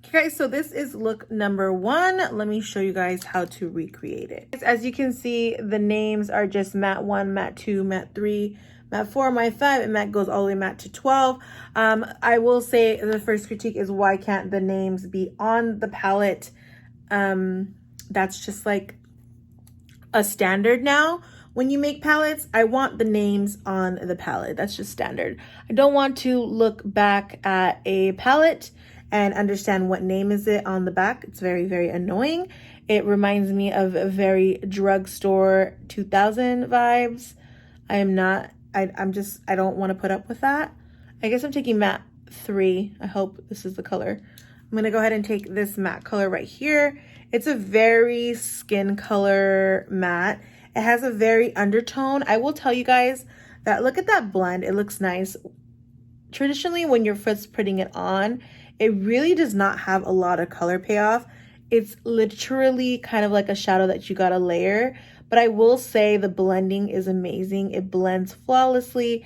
Okay guys, so this is look number 1. Let me show you guys how to recreate it. As you can see, the names are just matte 1, matte 2, matte 3, matte 4, matte 5, and matte goes all the way matte to 12. I will say the first critique is why can't the names be on the palette? That's just like a standard now. When you make palettes, I want the names on the palette. That's just standard. I don't want to look back at a palette and understand what name is it on the back. It's very, very annoying. It reminds me of a very drugstore 2000 vibes. I don't want to put up with that. I guess I'm taking matte 3. I hope this is the color. I'm gonna go ahead and take this matte color right here. It's a very skin color matte. It has a very undertone. I will tell you guys that look at that blend. It looks nice. Traditionally, when you're first putting it on, it really does not have a lot of color payoff. It's literally kind of like a shadow that you gotta layer. But I will say the blending is amazing. It blends flawlessly.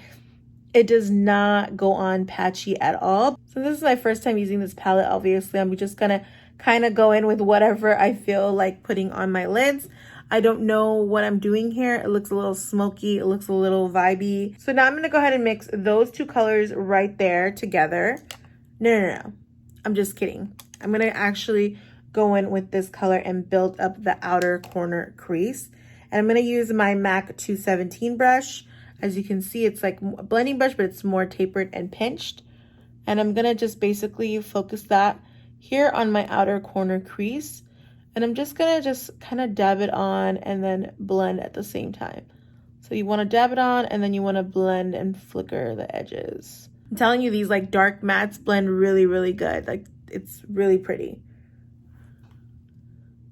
It does not go on patchy at all. So this is my first time using this palette. Obviously, I'm just gonna kind of go in with whatever I feel like putting on my lids. I don't know what I'm doing here. It looks a little smoky. It looks a little vibey. So now I'm gonna go ahead and mix those two colors right there together. No. I'm just kidding. I'm gonna actually go in with this color and build up the outer corner crease. And I'm gonna use my MAC 217 brush. As you can see, it's like a blending brush, but it's more tapered and pinched. And I'm gonna just basically focus that here on my outer corner crease. And I'm just gonna kind of dab it on and then blend at the same time. So you wanna dab it on and then you wanna blend and flicker the edges. I'm telling you, these like dark mattes blend really, really good. Like it's really pretty.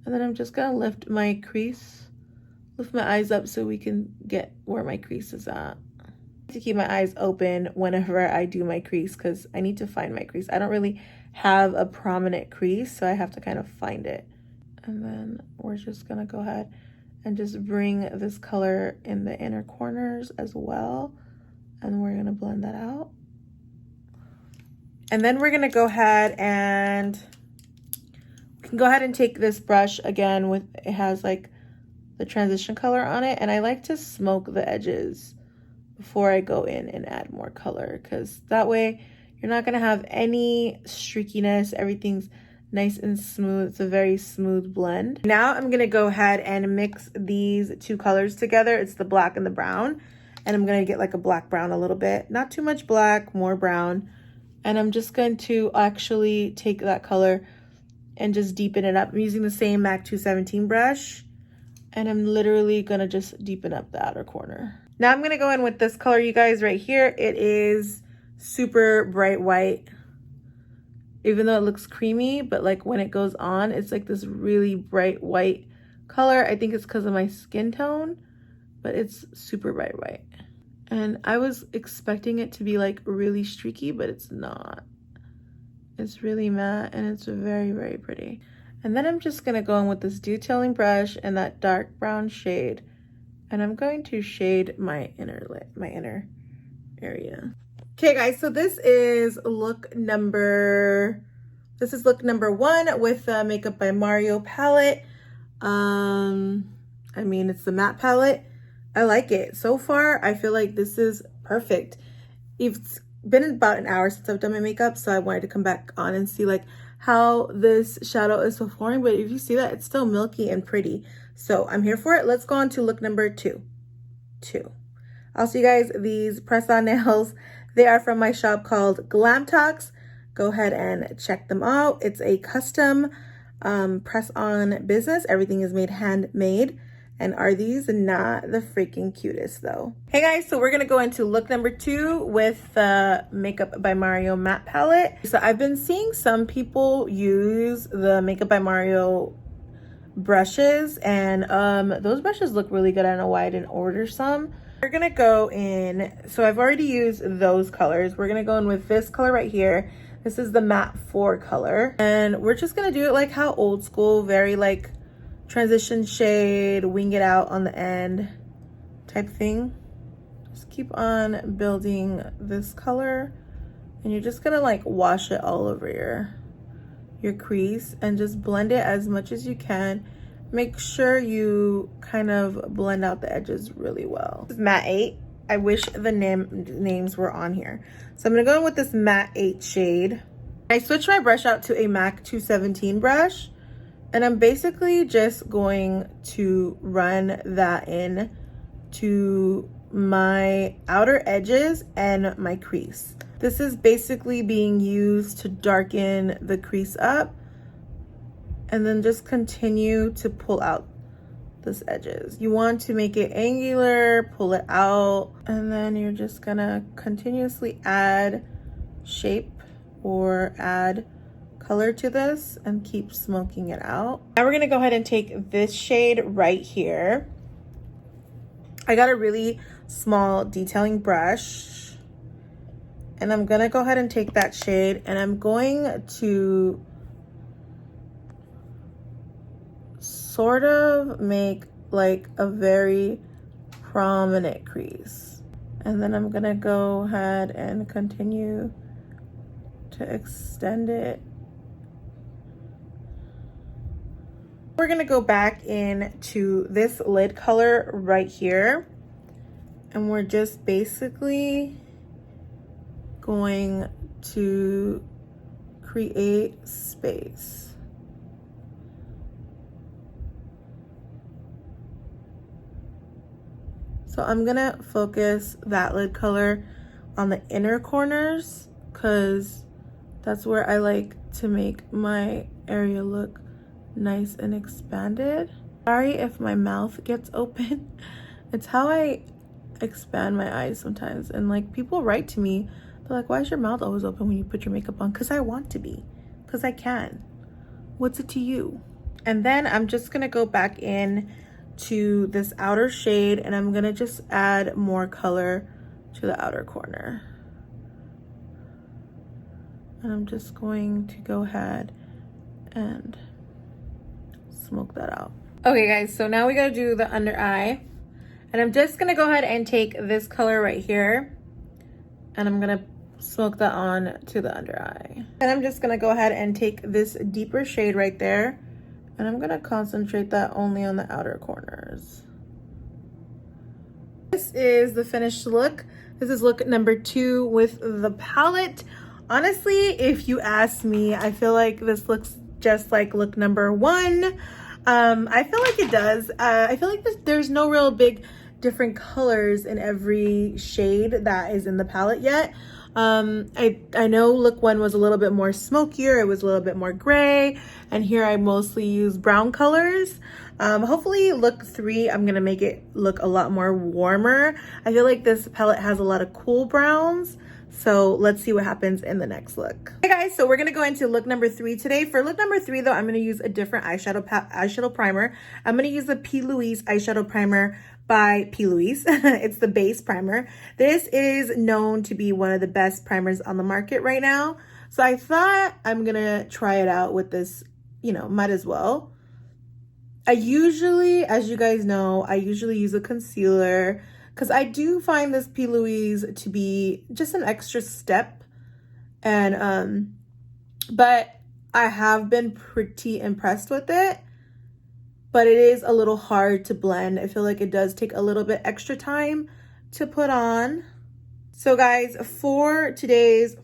And then I'm just gonna lift my crease, lift my eyes up so we can get where my crease is at. To keep my eyes open whenever I do my crease because I need to find my crease. I don't really have a prominent crease, so I have to kind of find it. And then we're just gonna go ahead and just bring this color in the inner corners as well. And we're gonna blend that out. And then we're gonna go ahead and we can go ahead and take this brush again with, it has like the transition color on it. And I like to smoke the edges before I go in and add more color because that way you're not gonna have any streakiness. Everything's nice and smooth. It's a very smooth blend. Now I'm gonna go ahead and mix these two colors together. It's the black and the brown. And I'm gonna get like a black brown a little bit. Not too much black, more brown. And I'm just going to actually take that color and just deepen it up. I'm using the same MAC 217 brush. And I'm literally gonna just deepen up the outer corner. Now I'm gonna go in with this color, you guys, right here. It is super bright white. Even though it looks creamy, but like when it goes on, it's like this really bright white color. I think it's because of my skin tone, but it's super bright white. And I was expecting it to be like really streaky, but it's not. It's really matte and it's very, very pretty. And then I'm just gonna go in with this detailing brush and that dark brown shade. And I'm going to shade my inner area. Okay guys, so this is look number 1 with the Makeup by Mario palette. I mean, it's the matte palette. I like it. So far, I feel like this is perfect. It's been about an hour since I've done my makeup, so I wanted to come back on and see like how this shadow is performing. But if you see that, it's still milky and pretty. So I'm here for it. Let's go on to look number 2. I'll see you guys these press-on nails. They are from my shop called Glam Talks. Go ahead and check them out. It's a custom press-on business. Everything is made handmade. And are these not the freaking cutest though? Hey guys, so we're gonna go into look number 2 with the Makeup by Mario matte palette. So I've been seeing some people use the Makeup by Mario brushes, and those brushes look really good. I don't know why I didn't order some. We're gonna go in, so I've already used those colors. We're gonna go in with this color right here. This is the matte 4 color. And we're just gonna do it like how old school, very like transition shade, wing it out on the end type thing. Just keep on building this color and you're just gonna like wash it all over your crease and just blend it as much as you can. Make sure you kind of blend out the edges really well. This is matte 8. I wish the names were on here. So I'm gonna go in with this matte 8 shade. I switched my brush out to a MAC 217 brush, and I'm basically just going to run that in to my outer edges and my crease. This is basically being used to darken the crease up, and then just continue to pull out those edges. You want to make it angular, pull it out, and then you're just gonna continuously add shape or add color to this and keep smoking it out. Now we're gonna go ahead and take this shade right here. I got a really small detailing brush, and I'm gonna go ahead and take that shade, and I'm going to sort of make like a very prominent crease. And then I'm gonna go ahead and continue to extend it. We're gonna go back into this lid color right here, and we're just basically going to create space. So I'm gonna focus that lid color on the inner corners because that's where I like to make my area look nice and expanded. Sorry if my mouth gets open. It's how I expand my eyes sometimes. And like, people write to me, they're like, why is your mouth always open when you put your makeup on? Because I want to be, because I can. What's it to you? And then I'm just gonna go back in to this outer shade, and I'm gonna just add more color to the outer corner. And I'm just going to go ahead and smoke that out. Okay guys, so now we gotta do the under eye, and I'm just gonna go ahead and take this color right here, and I'm gonna smoke that on to the under eye. And I'm just gonna go ahead and take this deeper shade right there, and I'm gonna concentrate that only on the outer corners. This is the finished look. This is look number 2 with the palette. Honestly, if you ask me, I feel like this looks just like look number 1. I feel like it does. I feel like there's no real big different colors in every shade that is in the palette yet. I know look 1 was a little bit more smokier, it was a little bit more gray, and here I mostly use brown colors. Hopefully look 3, I'm gonna make it look a lot more warmer. I feel like this palette has a lot of cool browns, so let's see what happens in the next look. Hey guys, so we're gonna go into look number 3 today. For look number 3 though, I'm gonna use a different eyeshadow primer. I'm gonna use the P. Louise eyeshadow primer by P. Louise. It's the base primer. This is known to be one of the best primers on the market right now. So I thought I'm gonna try it out with this, you know, might as well. I usually, as you guys know, I usually use a concealer because I do find this P. Louise to be just an extra step. And, but I have been pretty impressed with it. But it is a little hard to blend. I feel like it does take a little bit extra time to put on. So guys, for today's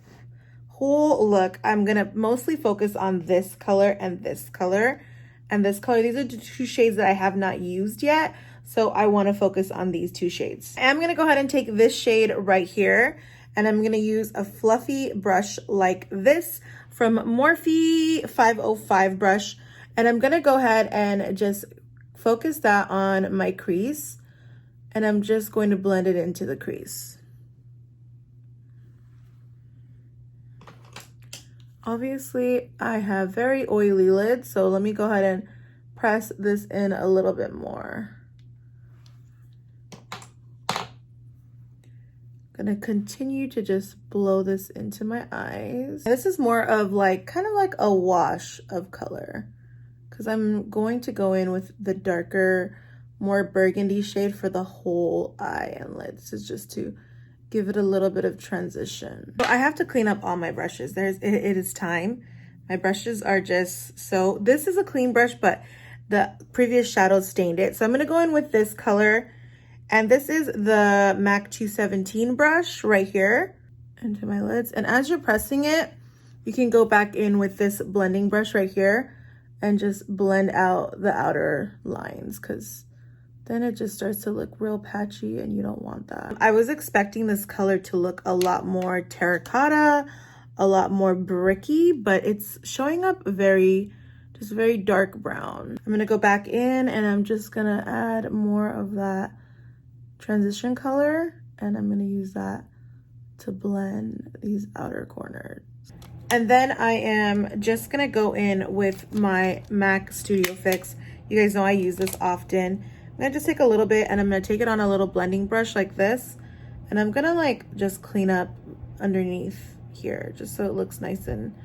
whole look, I'm gonna mostly focus on this color and this color and this color. These are the 2 shades that I have not used yet, so I wanna focus on these 2 shades. I'm gonna go ahead and take this shade right here, and I'm gonna use a fluffy brush like this from Morphe 505 brush. And I'm gonna go ahead and just focus that on my crease, and I'm just going to blend it into the crease. Obviously, I have very oily lids, so let me go ahead and press this in a little bit more. Gonna continue to just blow this into my eyes. This is more of like, kind of like a wash of color, because I'm going to go in with the darker, more burgundy shade for the whole eye and lids. It's just to give it a little bit of transition. So I have to clean up all my brushes. It is time. My brushes are just so, this is a clean brush, but the previous shadow stained it. So I'm going to go in with this color. And this is the MAC 217 brush right here into my lids. And as you're pressing it, you can go back in with this blending brush right here and just blend out the outer lines, because then it just starts to look real patchy and you don't want that. I was expecting this color to look a lot more terracotta, a lot more bricky, but it's showing up just very dark brown. I'm gonna go back in and I'm just gonna add more of that transition color, and I'm gonna use that to blend these outer corners. And then I am just gonna go in with my MAC Studio Fix. You guys know I use this often. I'm gonna just take a little bit and I'm gonna take it on a little blending brush like this, and I'm gonna like just clean up underneath here just so it looks nice and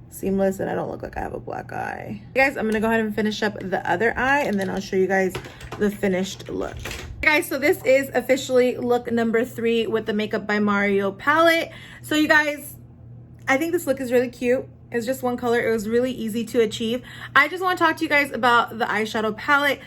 seamless and I don't look like I have a black eye. Guys, I'm gonna go ahead and finish up the other eye and then I'll show you guys the finished look. Guys, so this is officially look number 3 with the Makeup by Mario palette. So you guys, I think this look is really cute. It's just one color. It was really easy to achieve. I just want to talk to you guys about the eyeshadow palette.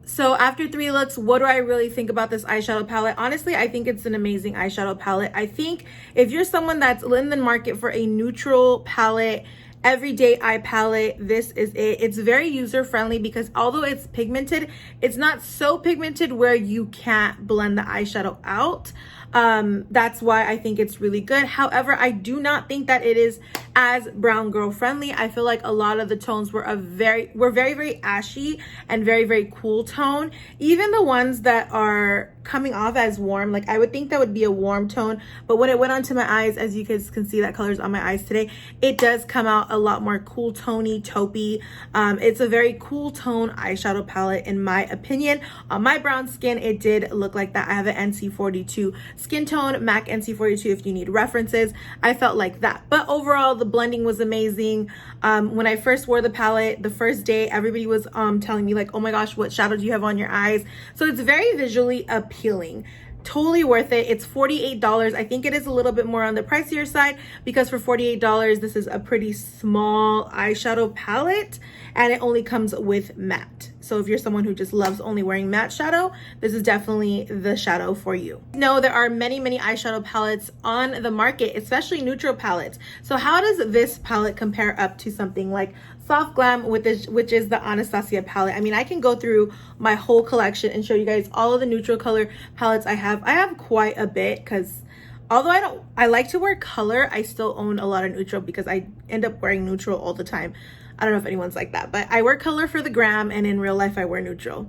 So after 3 looks, what do I really think about this eyeshadow palette? Honestly, I think it's an amazing eyeshadow palette. I think if you're someone that's in the market for a neutral palette, everyday eye palette, this is it. It's very user friendly because although it's pigmented, it's not so pigmented where you can't blend the eyeshadow out. That's why I think it's really good. However, I do not think that it is as brown girl friendly. I feel like a lot of the tones were very ashy and very cool tone. Even the ones that are coming off as warm, like I would think that would be a warm tone, but when it went onto my eyes, as you guys can see that color's on my eyes today, it does come out a lot more cool tony, taupey. It's a very cool tone eyeshadow palette in my opinion. On my brown skin, it did look like that. I have an NC42 skin tone, MAC NC42 if you need references. I felt like that, but overall the blending was amazing. When I first wore the palette the first day, everybody was telling me like, oh my gosh, what shadow do you have on your eyes? So it's very visually appealing. Totally worth it. It's $48. I think it is a little bit more on the pricier side because for $48 this is a pretty small eyeshadow palette and it only comes with matte. So if you're someone who just loves only wearing matte shadow, this is definitely the shadow for you. No, there are many eyeshadow palettes on the market, especially neutral palettes. So how does this palette compare up to something like Soft Glam, which is the Anastasia palette? I mean, I can go through my whole collection and show you guys all of the neutral color palettes I have. I have quite a bit because although I like to wear color, I still own a lot of neutral because I end up wearing neutral all the time. I don't know if anyone's like that, but I wear color for the gram and in real life I wear neutral.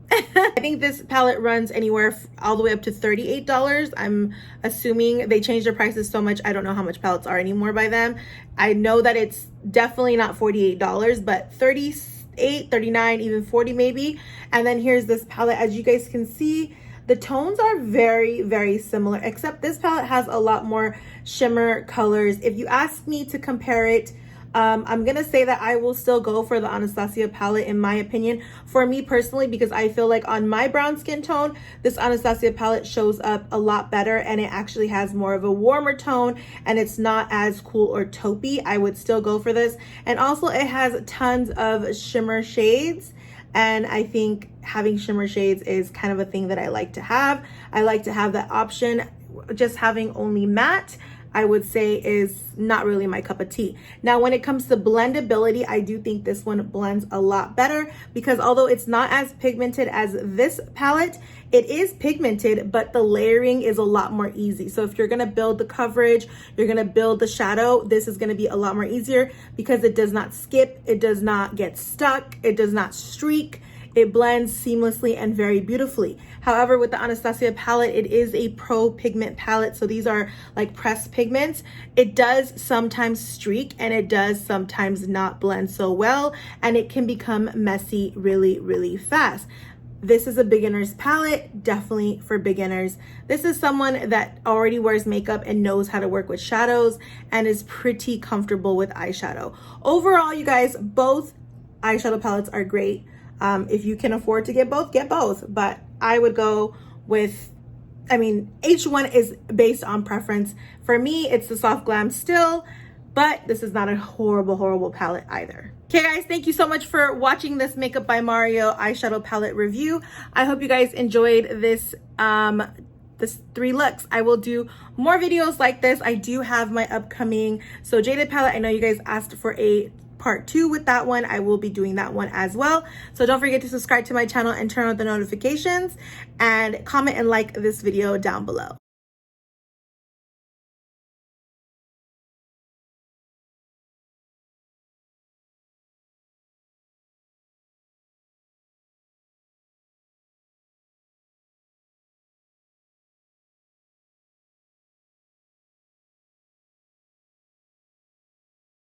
I think this palette runs anywhere all the way up to $38. I'm assuming they changed their prices so much. I don't know how much palettes are anymore by them. I know that it's definitely not $48, but $38, $39, even $40 maybe. And then here's this palette. As you guys can see, the tones are very similar, except this palette has a lot more shimmer colors. If you ask me to compare it, I'm gonna say that I will still go for the Anastasia palette in my opinion, for me personally, because I feel like on my brown skin tone, this Anastasia palette shows up a lot better and it actually has more of a warmer tone and it's not as cool or taupey. I would still go for this. And also it has tons of shimmer shades. And I think having shimmer shades is kind of a thing that I like to have. I like to have that option. Just having only matte, I would say, is not really my cup of tea. Now, when it comes to blendability, I do think this one blends a lot better because although it's not as pigmented as this palette, it is pigmented, but the layering is a lot more easy. So if you're gonna build the coverage, you're gonna build the shadow, this is gonna be a lot more easier because it does not skip, it does not get stuck, it does not streak. It blends seamlessly and very beautifully. However, with the Anastasia palette, it is a pro pigment palette. So these are like pressed pigments. It does sometimes streak and it does sometimes not blend so well. And it can become messy really fast. This is a beginner's palette, definitely for beginners. This is someone that already wears makeup and knows how to work with shadows and is pretty comfortable with eyeshadow. Overall, you guys, both eyeshadow palettes are great. If you can afford to get both, but I would go with, I mean, each one is based on preference. For me, it's the Soft Glam still. but this is not a horrible palette either. Okay guys, thank you so much for watching this Makeup by Mario eyeshadow palette review. I hope you guys enjoyed this this 3 looks. I will do more videos like this. I do have my upcoming So Jaded palette. I know you guys asked for a part 2 with that one. I will be doing that one as well. So don't forget to subscribe to my channel and turn on the notifications, and comment and like this video down below.